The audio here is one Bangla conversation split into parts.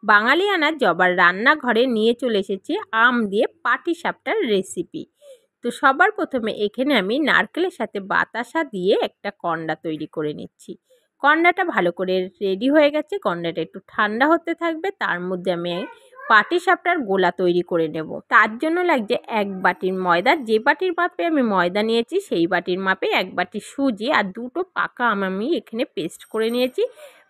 বাঙালিয়ানা জবার রান্নাঘরে নিয়ে চলে এসেছি আম দিয়ে পাটিসাপটার রেসিপি। তো সবার প্রথমে এখানে আমি নারকেলের সাথে বাতাসা দিয়ে একটা কন্ডা তৈরি করে নিচ্ছি। কন্ডাটা ভালো করে রেডি হয়ে গেছে, কন্ডাটা একটু ঠান্ডা হতে থাকবে। তার মধ্যে আমি পাটিসাপটার গোলা তৈরি করে নেব। তার জন্য লাগছে 1 বাটির ময়দা। যে বাটির মাপে আমি ময়দা নিয়েছি সেই বাটির মাপে 1 বাটি সুজি আর 2টো পাকা আম আমি এখানে পেস্ট করে নিয়েছি।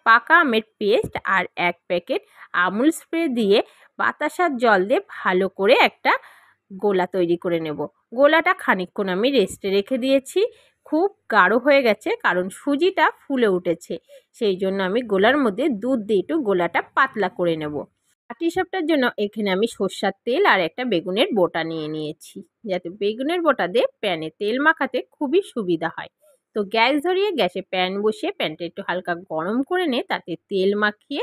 পাকা আমের পেস্ট আর 1 প্যাকেট আমুল স্প্রে দিয়ে বাতাসার জল দিয়ে ভালো করে একটা গোলা তৈরি করে নেব। গোলাটা খানিকক্ষণ আমি রেস্টে রেখে দিয়েছি। খুব গাঢ় হয়ে গেছে কারণ সুজিটা ফুলে উঠেছে, সেই জন্য আমি গোলার মধ্যে দুধ দিয়ে একটু গোলাটা পাতলা করে নেব। পাটিসাপটার জন্য এখানে আমি সর্ষার তেল আর একটা বেগুনের বোটা নিয়ে নিয়েছি, যাতে বেগুনের বোটা দিয়ে প্যানে তেল মাখাতে খুবই সুবিধা হয়। তো গ্যাস ধরিয়ে গ্যাসে প্যান বসিয়ে প্যানটা একটু হালকা গরম করে নিয়ে তাতে তেল মাখিয়ে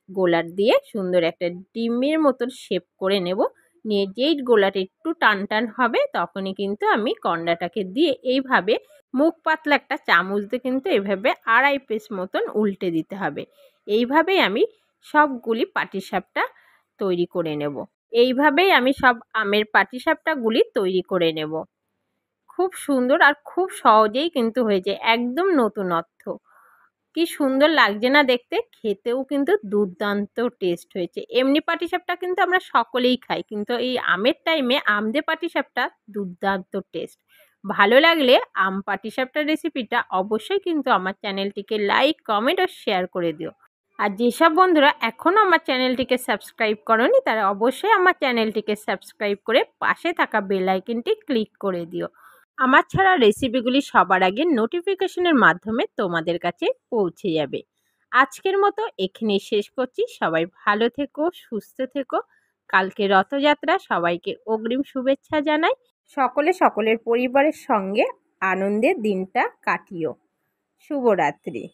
গোলার দিয়ে সুন্দর একটা ডিমের মতন শেপ করে নেব। নিয়ে যেই গোলাটা একটু টান টান হবে তখনই কিন্তু আমি কন্ডাটাকে দিয়ে এইভাবে মুখ পাতলা একটা চামচ দিয়ে কিন্তু এইভাবে 2.5 পিস মতন উল্টে দিতে হবে। এইভাবেই আমি সবগুলি পাটিসাপটা তৈরি করে নেব। এইভাবেই আমি সব আমের পাটিসাপটাগুলি তৈরি করে নেব। খুব সুন্দর আর খুব সহজেই কিন্তু হয়েছে, একদম নতুনত্ব। কি সুন্দর লাগছে না দেখতে, খেতেও কিন্তু দুর্দান্ত টেস্ট হয়েছে। এমনি পাটিসাপটা কিন্তু আমরা সকলেই খাই, কিন্তু এই আমের টাইমে আম দিয়ে পাটিসাপটা দুর্দান্ত টেস্ট। ভালো লাগলে আম পাটিসাপটার রেসিপিটা অবশ্যই কিন্তু আমার চ্যানেলটিকে লাইক, কমেন্ট ও শেয়ার করে দিও। আর যেসব বন্ধুরা এখনও আমার চ্যানেলটিকে সাবস্ক্রাইব করোনি তারা অবশ্যই আমার চ্যানেলটিকে সাবস্ক্রাইব করে পাশে থাকা বেল আইকনটি ক্লিক করে দিও। আমার ছাড়া রেসিপিগুলি সবার আগে নোটিফিকেশনের মাধ্যমে তোমাদের কাছে পৌঁছে যাবে। আজকের মতো এখানেই শেষ করছি। সবাই ভালো থেকো, সুস্থ থেকো। কালকে রথযাত্রা, সবাইকে অগ্রিম শুভেচ্ছা জানাই। সকলে সকলের পরিবারের সঙ্গে আনন্দের দিনটা কাটিও। শুভরাত্রি।